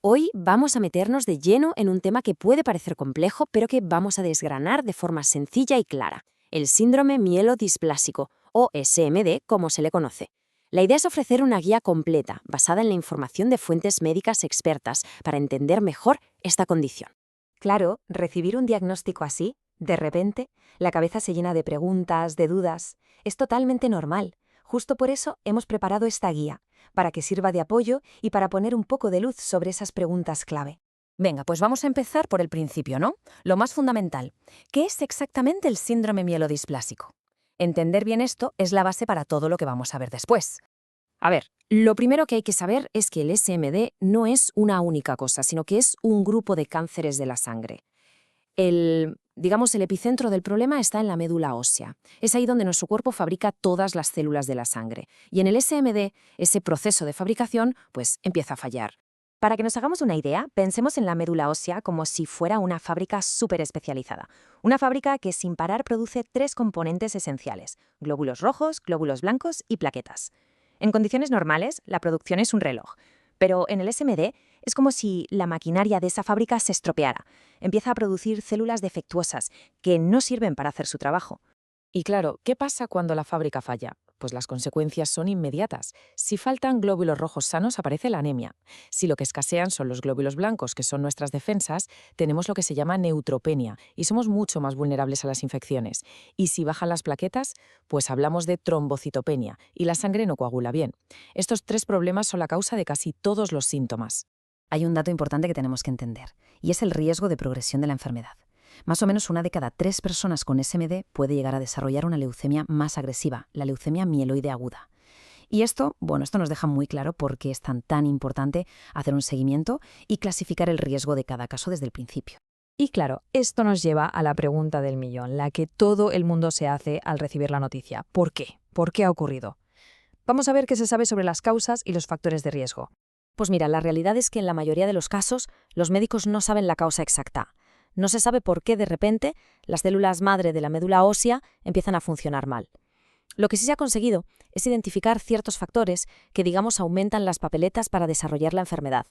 Hoy vamos a meternos de lleno en un tema que puede parecer complejo, pero que vamos a desgranar de forma sencilla y clara: el síndrome mielodisplásico, o SMD, como se le conoce. La idea es ofrecer una guía completa, basada en la información de fuentes médicas expertas, para entender mejor esta condición. Claro, recibir un diagnóstico así, de repente, la cabeza se llena de preguntas, de dudas. Es totalmente normal. Justo por eso hemos preparado esta guía, para que sirva de apoyo y para poner un poco de luz sobre esas preguntas clave. Venga, pues vamos a empezar por el principio, ¿no? Lo más fundamental. ¿Qué es exactamente el síndrome mielodisplásico? Entender bien esto es la base para todo lo que vamos a ver después. A ver, lo primero que hay que saber es que el SMD no es una única cosa, sino que es un grupo de cánceres de la sangre. El epicentro del problema está en la médula ósea. Es ahí donde nuestro cuerpo fabrica todas las células de la sangre. Y en el SMD, ese proceso de fabricación, pues empieza a fallar. Para que nos hagamos una idea, pensemos en la médula ósea como si fuera una fábrica súper especializada. Una fábrica que sin parar produce 3 componentes esenciales: glóbulos rojos, glóbulos blancos y plaquetas. En condiciones normales, la producción es un reloj, pero en el SMD es como si la maquinaria de esa fábrica se estropeara. Empieza a producir células defectuosas que no sirven para hacer su trabajo. Y claro, ¿qué pasa cuando la fábrica falla? Pues las consecuencias son inmediatas. Si faltan glóbulos rojos sanos, aparece la anemia. Si lo que escasean son los glóbulos blancos, que son nuestras defensas, tenemos lo que se llama neutropenia y somos mucho más vulnerables a las infecciones. Y si bajan las plaquetas, pues hablamos de trombocitopenia y la sangre no coagula bien. Estos 3 problemas son la causa de casi todos los síntomas. Hay un dato importante que tenemos que entender, y es el riesgo de progresión de la enfermedad. Más o menos 1 de cada 3 personas con SMD puede llegar a desarrollar una leucemia más agresiva, la leucemia mieloide aguda. Y esto nos deja muy claro por qué es tan importante hacer un seguimiento y clasificar el riesgo de cada caso desde el principio. Y claro, esto nos lleva a la pregunta del millón, la que todo el mundo se hace al recibir la noticia. ¿Por qué? ¿Por qué ha ocurrido? Vamos a ver qué se sabe sobre las causas y los factores de riesgo. Pues mira, la realidad es que en la mayoría de los casos, los médicos no saben la causa exacta. No se sabe por qué de repente las células madre de la médula ósea empiezan a funcionar mal. Lo que sí se ha conseguido es identificar ciertos factores que, aumentan las papeletas para desarrollar la enfermedad.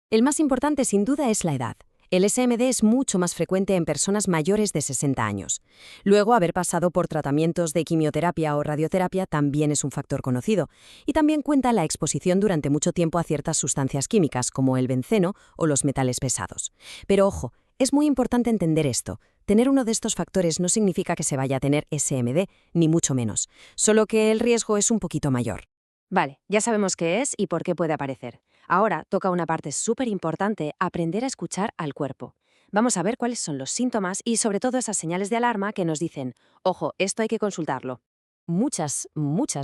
El más importante, sin duda, es la edad. El SMD es mucho más frecuente en personas mayores de 60 años. Luego, haber pasado por tratamientos de quimioterapia o radioterapia también es un factor conocido. Y también cuenta la exposición durante mucho tiempo a ciertas sustancias químicas, como el benceno o los metales pesados. Pero ojo, es muy importante entender esto. Tener uno de estos factores no significa que se vaya a tener SMD, ni mucho menos, solo que el riesgo es un poquito mayor. Vale, ya sabemos qué es y por qué puede aparecer. Ahora toca una parte súper importante: aprender a escuchar al cuerpo. Vamos a ver cuáles son los síntomas y sobre todo esas señales de alarma que nos dicen: ojo, esto hay que consultarlo. Muchas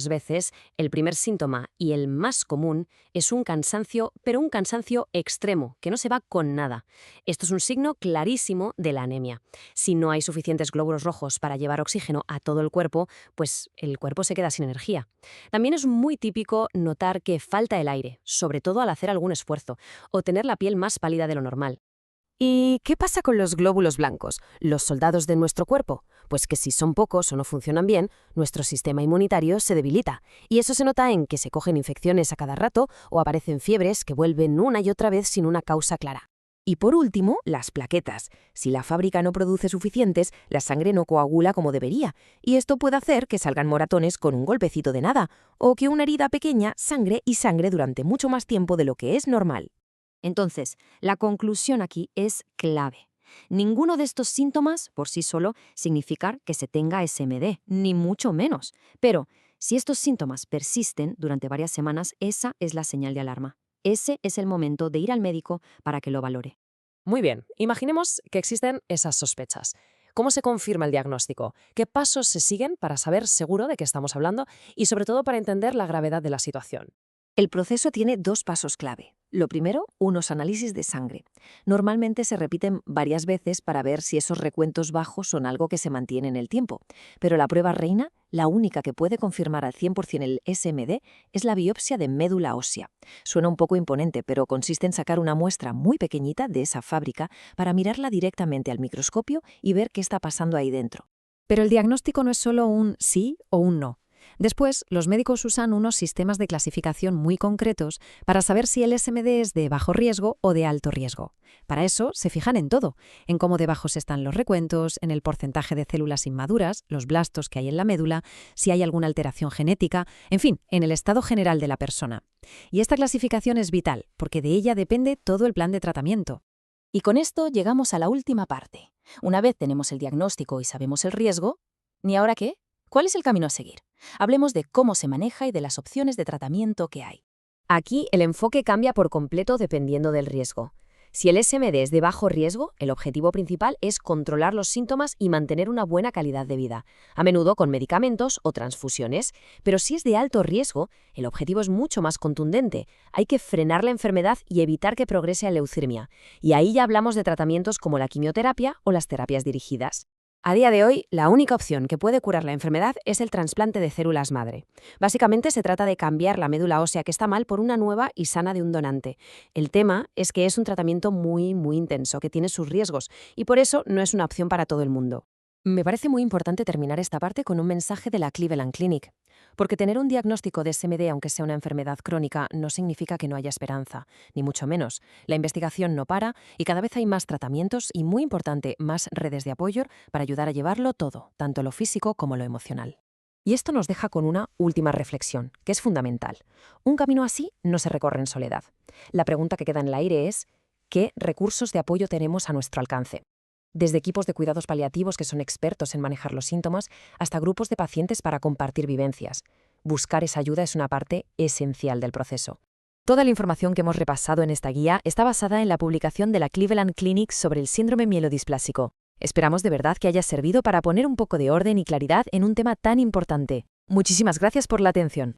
veces el primer síntoma y el más común es un cansancio, pero un cansancio extremo, que no se va con nada. Esto es un signo clarísimo de la anemia. Si no hay suficientes glóbulos rojos para llevar oxígeno a todo el cuerpo, pues el cuerpo se queda sin energía. También es muy típico notar que falta el aire, sobre todo al hacer algún esfuerzo, o tener la piel más pálida de lo normal. ¿Y qué pasa con los glóbulos blancos, los soldados de nuestro cuerpo? Pues que si son pocos o no funcionan bien, nuestro sistema inmunitario se debilita. Y eso se nota en que se cogen infecciones a cada rato o aparecen fiebres que vuelven una y otra vez sin una causa clara. Y por último, las plaquetas. Si la fábrica no produce suficientes, la sangre no coagula como debería. Y esto puede hacer que salgan moratones con un golpecito de nada, o que una herida pequeña sangre durante mucho más tiempo de lo que es normal. Entonces, la conclusión aquí es clave. Ninguno de estos síntomas, por sí solo, significa que se tenga SMD, ni mucho menos. Pero, si estos síntomas persisten durante varias semanas, esa es la señal de alarma. Ese es el momento de ir al médico para que lo valore. Muy bien, imaginemos que existen esas sospechas. ¿Cómo se confirma el diagnóstico? ¿Qué pasos se siguen para saber seguro de qué estamos hablando y sobre todo para entender la gravedad de la situación? El proceso tiene 2 pasos clave. Lo primero, unos análisis de sangre. Normalmente se repiten varias veces para ver si esos recuentos bajos son algo que se mantiene en el tiempo. Pero la prueba reina, la única que puede confirmar al 100% el SMD, es la biopsia de médula ósea. Suena un poco imponente, pero consiste en sacar una muestra muy pequeñita de esa fábrica para mirarla directamente al microscopio y ver qué está pasando ahí dentro. Pero el diagnóstico no es solo un sí o un no. Después, los médicos usan unos sistemas de clasificación muy concretos para saber si el SMD es de bajo riesgo o de alto riesgo. Para eso se fijan en todo, en cómo de bajos están los recuentos, en el porcentaje de células inmaduras, los blastos que hay en la médula, si hay alguna alteración genética, en fin, en el estado general de la persona. Y esta clasificación es vital, porque de ella depende todo el plan de tratamiento. Y con esto llegamos a la última parte. Una vez tenemos el diagnóstico y sabemos el riesgo, ¿y ahora qué? ¿Cuál es el camino a seguir? Hablemos de cómo se maneja y de las opciones de tratamiento que hay. Aquí el enfoque cambia por completo dependiendo del riesgo. Si el SMD es de bajo riesgo, el objetivo principal es controlar los síntomas y mantener una buena calidad de vida, a menudo con medicamentos o transfusiones. Pero si es de alto riesgo, el objetivo es mucho más contundente. Hay que frenar la enfermedad y evitar que progrese a leucemia. Y ahí ya hablamos de tratamientos como la quimioterapia o las terapias dirigidas. A día de hoy, la única opción que puede curar la enfermedad es el trasplante de células madre. Básicamente se trata de cambiar la médula ósea que está mal por una nueva y sana de un donante. El tema es que es un tratamiento muy intenso, que tiene sus riesgos, y por eso no es una opción para todo el mundo. Me parece muy importante terminar esta parte con un mensaje de la Cleveland Clinic, porque tener un diagnóstico de SMD, aunque sea una enfermedad crónica, no significa que no haya esperanza, ni mucho menos. La investigación no para y cada vez hay más tratamientos y, muy importante, más redes de apoyo para ayudar a llevarlo todo, tanto lo físico como lo emocional. Y esto nos deja con una última reflexión, que es fundamental. Un camino así no se recorre en soledad. La pregunta que queda en el aire es, ¿qué recursos de apoyo tenemos a nuestro alcance? Desde equipos de cuidados paliativos que son expertos en manejar los síntomas, hasta grupos de pacientes para compartir vivencias. Buscar esa ayuda es una parte esencial del proceso. Toda la información que hemos repasado en esta guía está basada en la publicación de la Cleveland Clinic sobre el síndrome mielodisplásico. Esperamos de verdad que haya servido para poner un poco de orden y claridad en un tema tan importante. Muchísimas gracias por la atención.